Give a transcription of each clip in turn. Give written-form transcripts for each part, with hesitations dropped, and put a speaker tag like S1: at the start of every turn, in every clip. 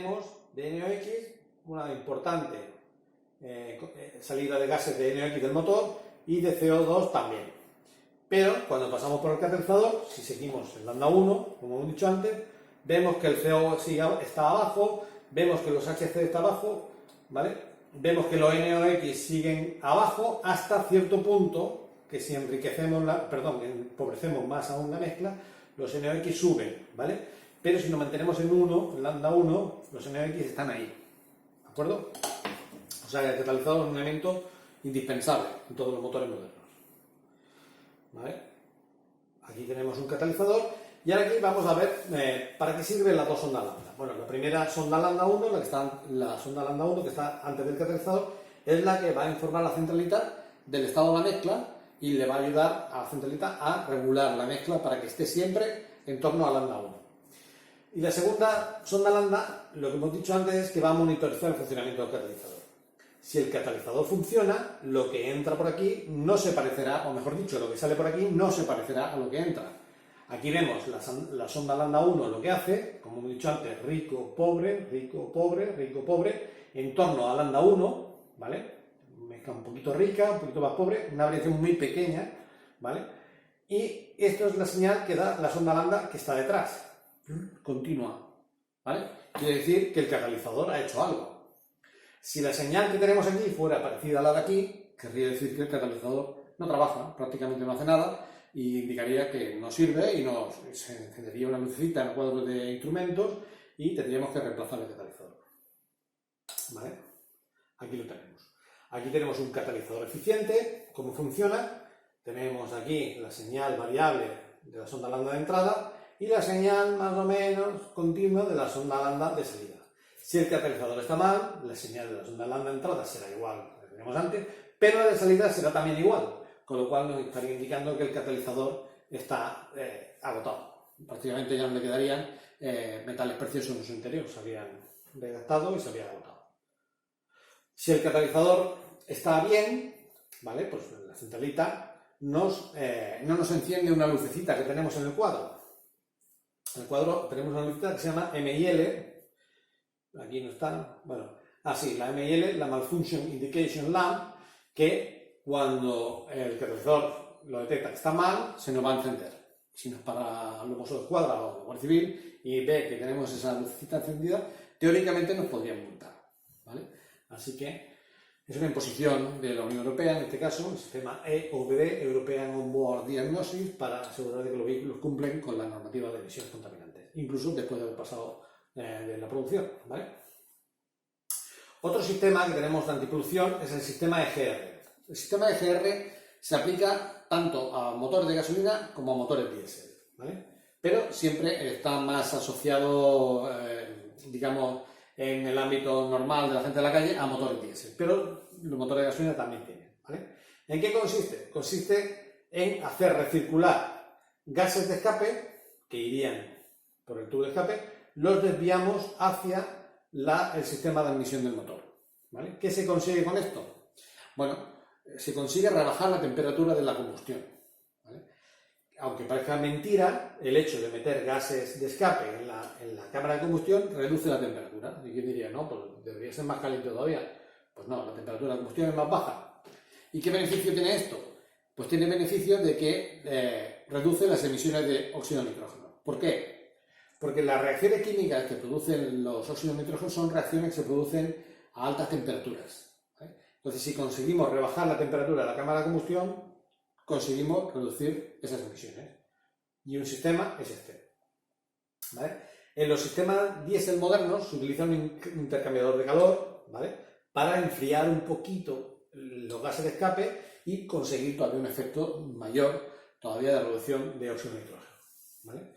S1: tenemos de NOx una importante salida de gases de NOx del motor y de CO2 también. Pero cuando pasamos por el catalizador, si seguimos en lambda 1, como hemos dicho antes, vemos que el CO está abajo, vemos que los HC están abajo, ¿vale? Vemos que los NOx siguen abajo hasta cierto punto que si empobrecemos más aún la mezcla, los NOx suben, ¿vale? Pero si nos mantenemos en 1, en lambda 1, los NOx están ahí, ¿de acuerdo? O sea, el catalizador es un elemento indispensable en todos los motores modernos, ¿vale? Aquí tenemos un catalizador y ahora aquí vamos a ver para qué sirven las dos sondas lambda. Bueno, la primera sonda lambda 1, la sonda lambda 1 que está antes del catalizador, es la que va a informar a la centralita del estado de la mezcla y le va a ayudar a la centralita a regular la mezcla para que esté siempre en torno a lambda 1. Y la segunda sonda lambda, lo que hemos dicho antes, es que va a monitorizar el funcionamiento del catalizador. Si el catalizador funciona, lo que entra por aquí no se parecerá, o mejor dicho, lo que sale por aquí no se parecerá a lo que entra. Aquí vemos la sonda lambda 1 lo que hace, como hemos dicho antes, rico, pobre, rico, pobre, rico, pobre, en torno a lambda 1, ¿vale? Mezcla un poquito rica, un poquito más pobre, una variación muy pequeña, ¿vale? Y esto es la señal que da la sonda lambda que está detrás, continua, ¿vale? Quiere decir que el catalizador ha hecho algo. Si la señal que tenemos aquí fuera parecida a la de aquí, querría decir que el catalizador no trabaja, prácticamente no hace nada, y indicaría que no sirve y se encendería una lucecita en el cuadro de instrumentos y tendríamos que reemplazar el catalizador, ¿vale? Aquí lo tenemos. Aquí tenemos un catalizador eficiente. ¿Cómo funciona? Tenemos aquí la señal variable de la sonda lambda de entrada y la señal más o menos continua de la sonda lambda de salida. Si el catalizador está mal, la señal de la sonda lambda de entrada será igual a la que teníamos antes, pero la de salida será también igual, con lo cual nos estaría indicando que el catalizador está agotado. Prácticamente ya no le quedarían metales preciosos en su interior, se habían desgastado y se habían agotado. Si el catalizador está bien, ¿vale? Pues la centralita no nos enciende una lucecita que tenemos en el cuadro. En el cuadro tenemos una lucecita que se llama MIL. Aquí no está, bueno, la MIL, la Malfunction Indication Lamp, que cuando el catalizador lo detecta que está mal, se nos va a encender. Si nos para el bozo de escuadra o la Guardia Civil y ve que tenemos esa lucecita encendida, teóricamente nos podrían multar, ¿vale? Así que es una imposición de la Unión Europea, en este caso, el sistema EOBD, European On-Board Diagnosis, para asegurar de que los vehículos cumplen con la normativa de emisiones contaminantes, incluso después de haber pasado de la producción, ¿vale? Otro sistema que tenemos de antipolución es el sistema EGR. El sistema EGR se aplica tanto a motores de gasolina como a motores diésel, ¿vale? Pero siempre está más asociado, digamos, en el ámbito normal de la gente de la calle a motores diésel, pero los motores de gasolina también tienen, ¿vale? ¿En qué consiste? Consiste en hacer recircular gases de escape que irían por el tubo de escape, los desviamos hacia el sistema de admisión del motor, ¿vale? ¿Qué se consigue con esto? Bueno, se consigue rebajar la temperatura de la combustión, ¿vale? Aunque parezca mentira, el hecho de meter gases de escape en la cámara de combustión reduce la temperatura. ¿Y quién diría? No, pues debería ser más caliente todavía. Pues no, la temperatura de combustión es más baja. ¿Y qué beneficio tiene esto? Pues tiene beneficio de que reduce las emisiones de óxido de nitrógeno. ¿Por qué? Porque las reacciones químicas que producen los óxidos de nitrógeno son reacciones que se producen a altas temperaturas, ¿vale? Entonces, si conseguimos rebajar la temperatura de la cámara de combustión, conseguimos reducir esas emisiones. Y un sistema es este, ¿vale? En los sistemas diésel modernos se utiliza un intercambiador de calor, ¿vale? Para enfriar un poquito los gases de escape y conseguir todavía un efecto mayor todavía de reducción de óxido de nitrógeno, ¿vale?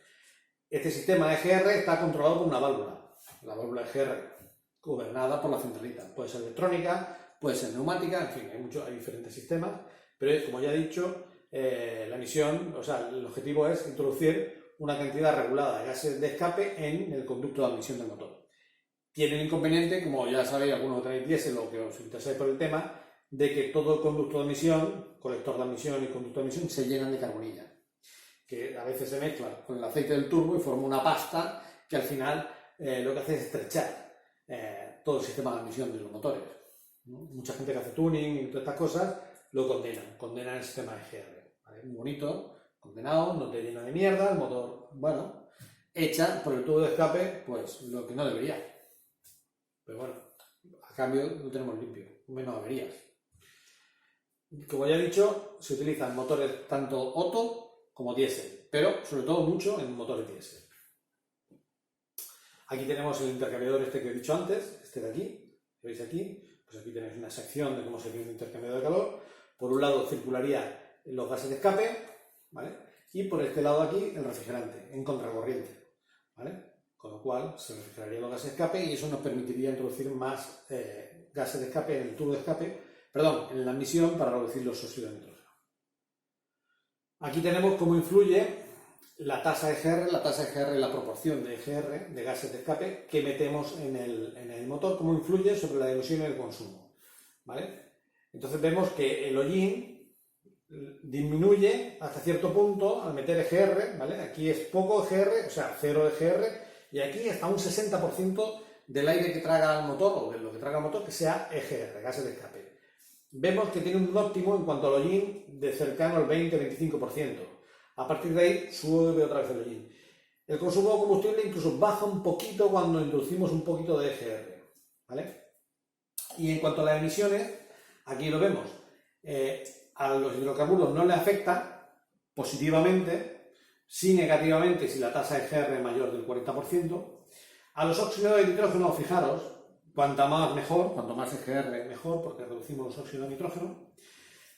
S1: Este sistema EGR está controlado por una válvula, la válvula EGR, gobernada por la centralita. Puede ser electrónica, puede ser neumática, en fin, hay diferentes sistemas, pero como ya he dicho, la misión, el objetivo es introducir una cantidad regulada de gases de escape en el conducto de admisión del motor. Tiene el inconveniente, como ya sabéis, algunos que tenéis diésel o que os interesáis por el tema, de que todo el conducto de admisión, colector de admisión y conducto de admisión, se llenan de carbonilla, que a veces se mezcla con el aceite del turbo y forma una pasta que al final lo que hace es estrechar. todo el sistema de admisión de los motores, ¿no? Mucha gente que hace tuning y todas estas cosas lo condenan el sistema EGR, ¿vale? Muy bonito, condenado, no te llena de mierda, el motor, bueno, echa por el tubo de escape pues lo que no debería. Pero bueno, a cambio lo tenemos limpio, menos averías. Como ya he dicho, se utilizan motores tanto Otto como diésel, pero sobre todo mucho en motores diésel. Aquí tenemos el intercambiador este que he dicho antes, este de aquí, ¿veis aquí? Pues aquí tenéis una sección de cómo sería un intercambiador de calor. Por un lado circularía los gases de escape, ¿vale? Y por este lado aquí el refrigerante, en contracorriente, ¿vale? Con lo cual se refrigerarían los gases de escape y eso nos permitiría introducir más gases de escape en el tubo de escape, perdón, en la admisión para reducir los óxidos de nitrógeno. Aquí tenemos cómo influye la tasa EGR, la proporción de EGR, de gases de escape, que metemos en el motor, cómo influye sobre la emisión y el consumo, ¿vale? Entonces vemos que el hollín disminuye hasta cierto punto al meter EGR, ¿vale? Aquí es poco EGR, o sea, 0 EGR, y aquí hasta un 60% del aire que traga el motor, o de lo que traga el motor, que sea EGR, gases de escape. Vemos que tiene un óptimo en cuanto al hollín de cercano al 20-25%. A partir de ahí sube otra vez el hollín. El consumo de combustible incluso baja un poquito cuando introducimos un poquito de EGR, ¿vale? Y en cuanto a las emisiones, aquí lo vemos. A los hidrocarburos no le afecta positivamente, sí negativamente si la tasa EGR es mayor del 40%. A los óxidos de nitrógeno, fijaros, cuanta más mejor, cuanto más EGR mejor, porque reducimos los óxidos de nitrógeno.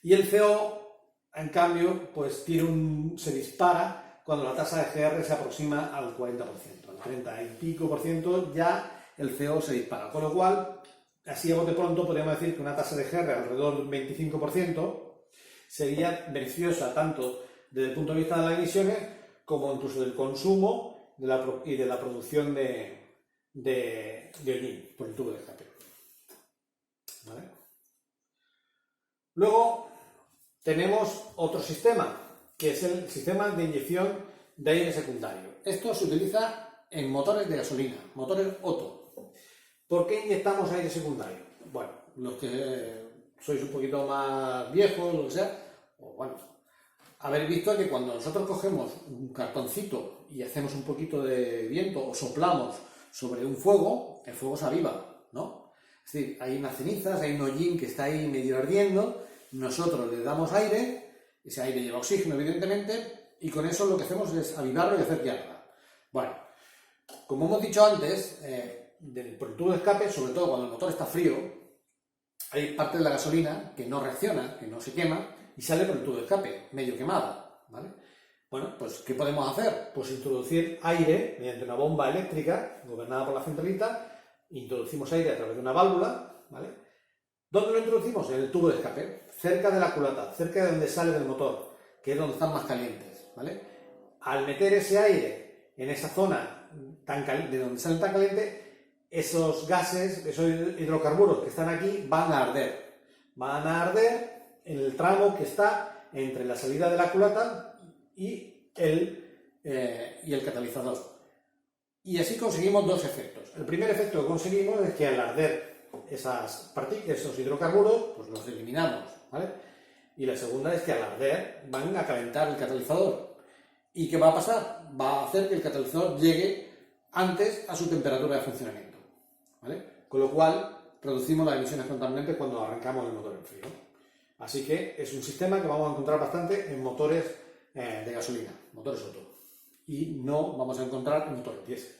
S1: Y el CO, en cambio, pues se dispara cuando la tasa de EGR se aproxima al 40%, al 30 y pico por ciento ya el CO se dispara. Con lo cual, así a bote pronto podríamos decir que una tasa de EGR alrededor del 25% sería beneficiosa tanto desde el punto de vista de las emisiones como incluso del consumo y de la producción de hollín por el tubo de escape, ¿vale? Luego tenemos otro sistema, que es el sistema de inyección de aire secundario. Esto se utiliza en motores de gasolina, motores Otto. ¿Por qué inyectamos aire secundario? Bueno, los que sois un poquito más viejos, lo que sea, o bueno, habéis visto que cuando nosotros cogemos un cartoncito y hacemos un poquito de viento o soplamos sobre un fuego, el fuego se aviva, ¿no? Es decir, hay unas cenizas, hay un hollín que está ahí medio ardiendo, nosotros le damos aire, ese aire lleva oxígeno evidentemente, y con eso lo que hacemos es avivarlo y hacer que arda. Bueno, como hemos dicho antes, por el tubo de escape, sobre todo cuando el motor está frío, hay parte de la gasolina que no reacciona, que no se quema, y sale por el tubo de escape, medio quemada, ¿vale? Bueno, pues ¿qué podemos hacer? Pues introducir aire mediante una bomba eléctrica gobernada por la centralita, introducimos aire a través de una válvula, ¿vale? ¿Dónde lo introducimos? En el tubo de escape, cerca de la culata, cerca de donde sale del motor, que es donde están más calientes, ¿vale? Al meter ese aire en esa zona de donde sale tan caliente, esos gases, esos hidrocarburos que están aquí van a arder. Van a arder en el tramo que está entre la salida de la culata y el catalizador. Y así conseguimos dos efectos. El primer efecto que conseguimos es que al arder esos hidrocarburos, pues los eliminamos, ¿vale? Y la segunda es que al arder van a calentar el catalizador. ¿Y qué va a pasar? Va a hacer que el catalizador llegue antes a su temperatura de funcionamiento, ¿vale? Con lo cual reducimos las emisiones contaminantes cuando arrancamos el motor en frío. Así que es un sistema que vamos a encontrar bastante en motores de gasolina, motores Otto. Y no vamos a encontrar en motores diésel.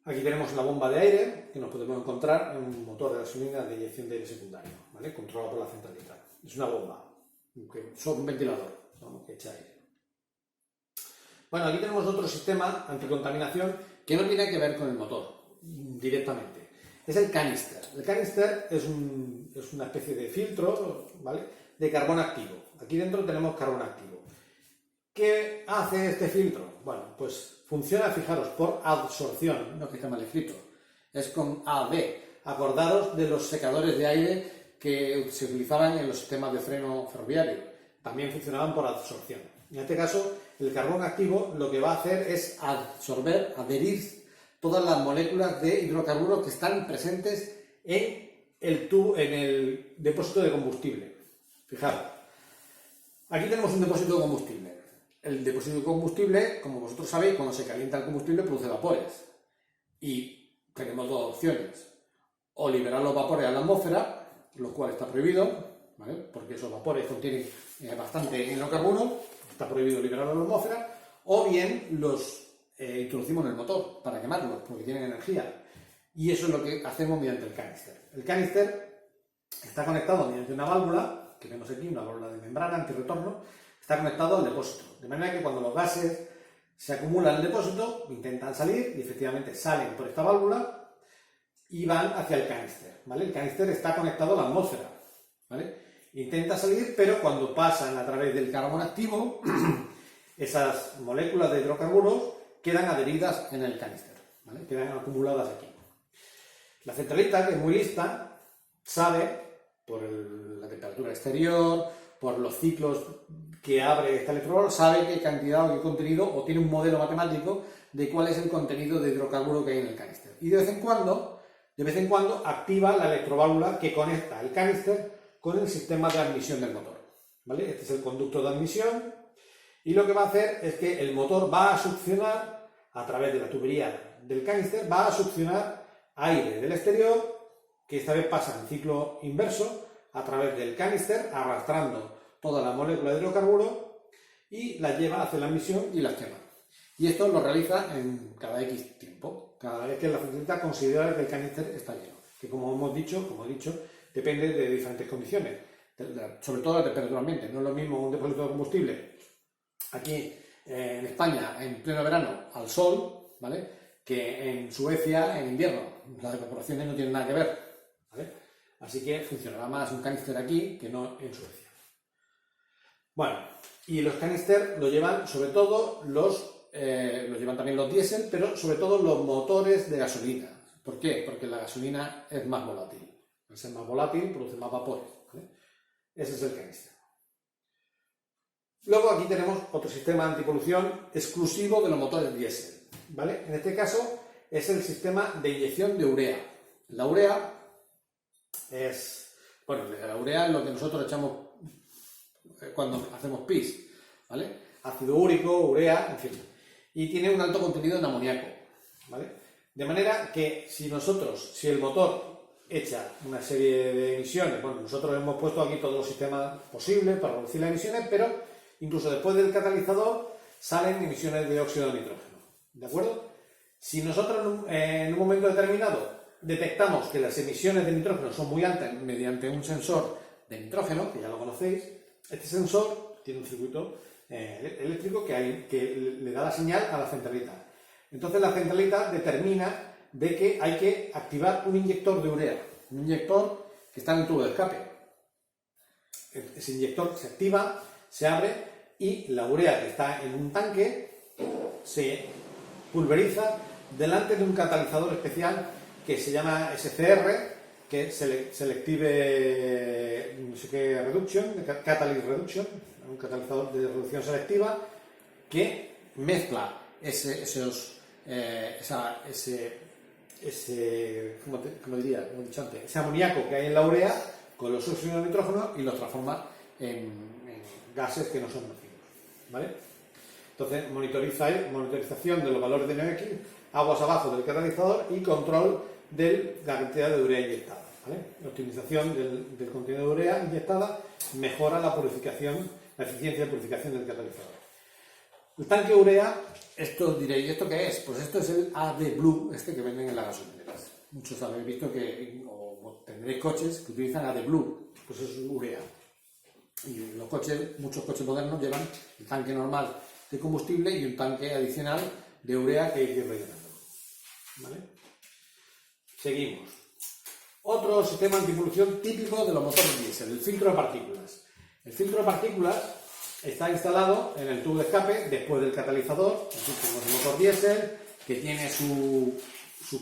S1: Aquí tenemos la bomba de aire que nos podemos encontrar en un motor de gasolina de inyección de aire secundario, ¿vale? Controlado por la centralita. Es una bomba, un ventilador, ¿no? Que echa aire. Bueno, aquí tenemos otro sistema anticontaminación que no tiene que ver con el motor directamente. Es el canister. El canister es una especie de filtro, ¿vale? De carbón activo. Aquí dentro tenemos carbón activo. ¿Qué hace este filtro? Bueno, pues funciona, fijaros, por absorción, no que está mal escrito. Es con AB. Acordaros de los secadores de aire que se utilizaban en los sistemas de freno ferroviario. También funcionaban por absorción. En este caso, el carbón activo lo que va a hacer es absorber, adherir todas las moléculas de hidrocarburos que están presentes en el depósito de combustible. Fijaros, aquí tenemos un depósito de combustible. El depósito de combustible, como vosotros sabéis, cuando se calienta el combustible produce vapores. Y tenemos dos opciones: o liberar los vapores a la atmósfera, lo cual está prohibido, ¿vale? Porque esos vapores contienen bastante hidrocarburos, está prohibido liberarlos a la atmósfera, o bien los introducimos en el motor para quemarlos, porque tienen energía. Y eso es lo que hacemos mediante el canister. El canister está conectado mediante una válvula, que vemos aquí, una válvula de membrana antirretorno, está conectado al depósito. De manera que cuando los gases se acumulan en el depósito, intentan salir y efectivamente salen por esta válvula y van hacia el canister, ¿vale? El canister está conectado a la atmósfera, ¿vale? Intenta salir, pero cuando pasan a través del carbón activo, esas moléculas de hidrocarburos quedan adheridas en el canister, ¿vale? Quedan acumuladas aquí. La centralita, que es muy lista, sabe, por la temperatura exterior, por los ciclos que abre esta electroválvula, sabe qué cantidad o qué contenido, o tiene un modelo matemático de cuál es el contenido de hidrocarburo que hay en el canister. Y de vez en cuando activa la electroválvula que conecta el canister con el sistema de admisión del motor, ¿vale? Este es el conducto de admisión, y lo que va a hacer es que el motor va a succionar, a través de la tubería del canister, va a succionar aire del exterior, que esta vez pasa en ciclo inverso, a través del canister, arrastrando toda la molécula de hidrocarburo y las lleva hacia la admisión y las quema. Y esto lo realiza en cada X tiempo, cada vez que la centralita considera que el canister está lleno, que como he dicho, depende de diferentes condiciones, sobre todo la temperatura ambiente. No es lo mismo un depósito de combustible aquí en España en pleno verano al sol, ¿vale?, que en Suecia en invierno. Las evaporaciones no tienen nada que ver, ¿vale? Así que funcionará más un canister aquí que no en Suecia. Bueno, y los canister lo llevan sobre todo lo llevan también los diésel, pero sobre todo los motores de gasolina. ¿Por qué? Porque la gasolina es más volátil. Al ser más volátil, produce más vapores, ¿vale? Ese es el canister. Luego aquí tenemos otro sistema antipolución exclusivo de los motores diésel, ¿vale? En este caso es el sistema de inyección de urea. La urea es lo que nosotros echamos cuando hacemos pis, ¿vale? Ácido úrico, urea, en fin. Y tiene un alto contenido en amoníaco, ¿vale? De manera que si el motor echa una serie de emisiones, bueno, nosotros hemos puesto aquí todos los sistemas posibles para reducir las emisiones, pero incluso después del catalizador salen emisiones de óxido de nitrógeno, ¿de acuerdo? Si nosotros en un momento determinado detectamos que las emisiones de nitrógeno son muy altas mediante un sensor de nitrógeno, que ya lo conocéis, este sensor tiene un circuito eléctrico que le da la señal a la centralita. Entonces la centralita determina de que hay que activar un inyector de urea, un inyector que está en el tubo de escape. Ese inyector se activa, se abre y la urea que está en un tanque se pulveriza delante de un catalizador especial que se llama SCR, que es Selective no sé qué Reduction, Catalyst Reduction, un catalizador de reducción selectiva que mezcla ese amoníaco que hay en la urea con los óxidos de nitrógeno y los transforma en gases que no son nocivos, ¿vale? Entonces, monitorización de los valores de NOx, aguas abajo del catalizador y control de la cantidad de urea inyectada, ¿vale? La optimización del contenido de urea inyectada mejora la eficiencia de purificación del catalizador. El tanque urea, esto diréis, ¿y esto qué es? Pues esto es el AdBlue, que venden en las gasolineras. Muchos habéis visto o tendréis coches que utilizan AdBlue, pues eso es urea. Y muchos coches modernos llevan el tanque normal de combustible y un tanque adicional de urea que hay que ir rellenando, ¿vale? Seguimos. Otro sistema antipolución típico de los motores diésel, el filtro de partículas. El filtro de partículas está instalado en el tubo de escape después del catalizador. Aquí tenemos el motor diésel que tiene su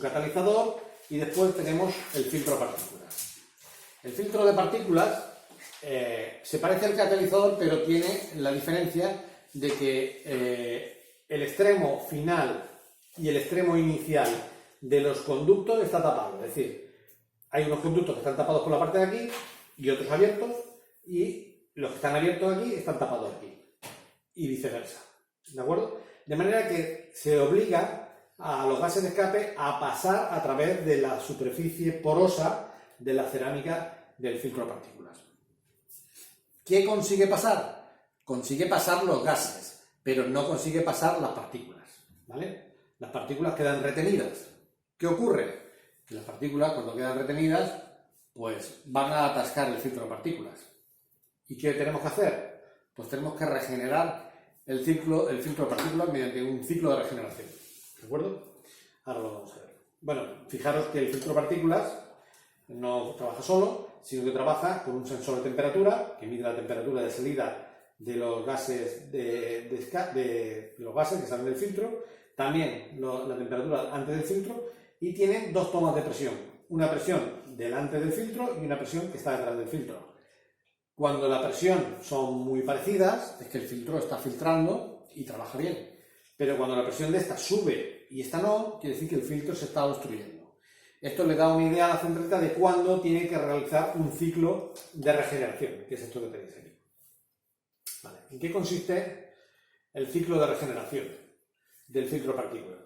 S1: catalizador y después tenemos el filtro de partículas. El filtro de partículas se parece al catalizador, pero tiene la diferencia de que el extremo final y el extremo inicial de los conductos está tapado. Es decir, hay unos conductos que están tapados por la parte de aquí y otros abiertos, y los que están abiertos aquí están tapados aquí. Y viceversa. ¿De acuerdo? De manera que se obliga a los gases de escape a pasar a través de la superficie porosa de la cerámica del filtro de partículas. ¿Qué consigue pasar? Consigue pasar los gases, pero no consigue pasar las partículas, ¿vale? Las partículas quedan retenidas. ¿Qué ocurre? Que las partículas, cuando quedan retenidas, pues van a atascar el filtro de partículas. ¿Y qué tenemos que hacer? Pues tenemos que regenerar el filtro de partículas mediante un ciclo de regeneración. ¿De acuerdo? Ahora lo vamos a ver. Bueno, fijaros que el filtro de partículas no trabaja solo, sino que trabaja con un sensor de temperatura que mide la temperatura de salida de los gases de los gases que salen del filtro, también la temperatura antes del filtro, y tiene dos tomas de presión, una presión delante del filtro y una presión que está detrás del filtro. Cuando la presión son muy parecidas, es que el filtro está filtrando y trabaja bien. Pero cuando la presión de esta sube y esta no, quiere decir que el filtro se está obstruyendo. Esto le da una idea a la centraleta de cuándo tiene que realizar un ciclo de regeneración, que es esto que tenéis aquí. Vale. ¿En qué consiste el ciclo de regeneración del filtro de partículas?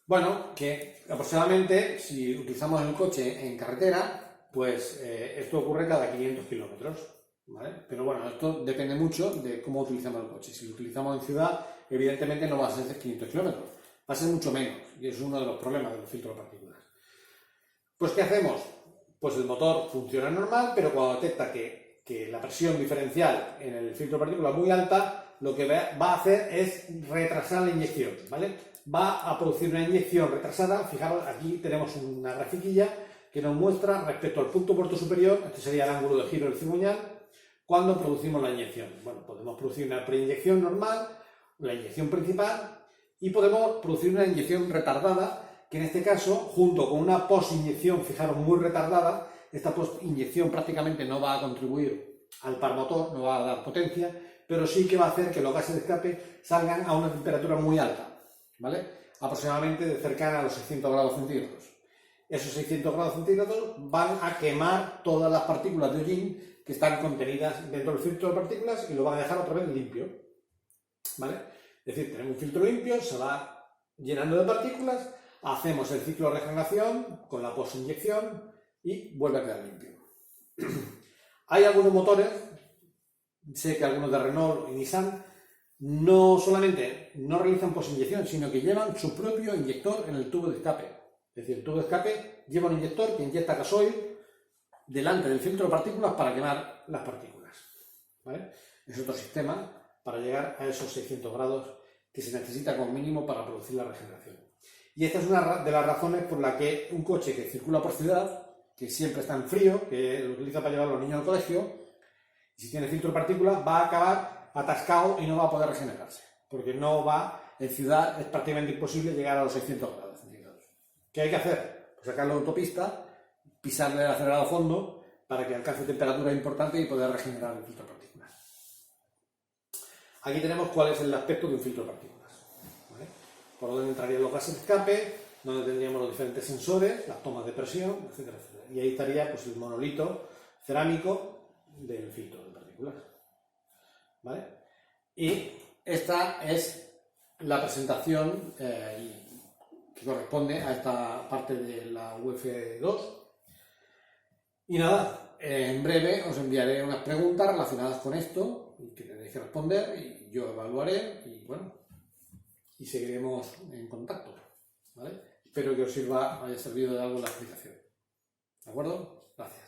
S1: Bueno, que aproximadamente, si utilizamos el coche en carretera, pues esto ocurre cada 500 kilómetros. ¿Vale? Pero bueno, esto depende mucho de cómo utilizamos el coche. Si lo utilizamos en ciudad, evidentemente no va a ser 500 kilómetros, va a ser mucho menos, y es uno de los problemas del filtro de partículas. Pues ¿qué hacemos? Pues el motor funciona normal, pero cuando detecta que la presión diferencial en el filtro de partículas es muy alta, lo que va a hacer es retrasar la inyección, ¿vale? Va a producir una inyección retrasada. Fijaros, aquí tenemos una grafiquilla que nos muestra respecto al punto puerto superior, este sería el ángulo de giro del cigüeñal, cuando producimos la inyección. Bueno, podemos producir una preinyección normal, la inyección principal, y podemos producir una inyección retardada, que en este caso, junto con una postinyección, fijaros, muy retardada, esta postinyección prácticamente no va a contribuir al par motor, no va a dar potencia, pero sí que va a hacer que los gases de escape salgan a una temperatura muy alta, ¿vale? Aproximadamente de cercana a los 600 grados centígrados. Esos 600 grados centígrados van a quemar todas las partículas de hollín que están contenidas dentro del filtro de partículas y lo van a dejar otra vez limpio, ¿vale? Es decir, tenemos un filtro limpio, se va llenando de partículas, hacemos el ciclo de regeneración con la postinyección y vuelve a quedar limpio. Hay algunos motores, sé que algunos de Renault y Nissan, no solamente no realizan postinyección, sino que llevan su propio inyector en el tubo de escape. Es decir, el tubo de escape lleva un inyector que inyecta gasoil delante del filtro de partículas para quemar las partículas, ¿vale? Es otro sistema para llegar a esos 600 grados que se necesita como mínimo para producir la regeneración. Y esta es una de las razones por la que un coche que circula por ciudad, que siempre está en frío, que lo utiliza para llevar a los niños al colegio, y si tiene filtro de partículas va a acabar atascado y no va a poder regenerarse, porque no va, en ciudad es prácticamente imposible llegar a los 600 grados centígrados. ¿Qué hay que hacer? Pues sacarlo de autopista, pisarle el acelerador a fondo para que alcance temperatura importante y poder regenerar el filtro de partículas. Aquí tenemos cuál es el aspecto de un filtro de partículas, ¿vale? Por donde entrarían los gases de escape, donde tendríamos los diferentes sensores, las tomas de presión, etcétera, etcétera. Y ahí estaría pues, el monolito cerámico del filtro de partículas, ¿vale? Y esta es la presentación que corresponde a esta parte de la UF2. Y nada, en breve os enviaré unas preguntas relacionadas con esto que tenéis que responder y yo evaluaré y bueno, y seguiremos en contacto, ¿vale? Espero que os haya servido de algo la explicación. ¿De acuerdo? Gracias.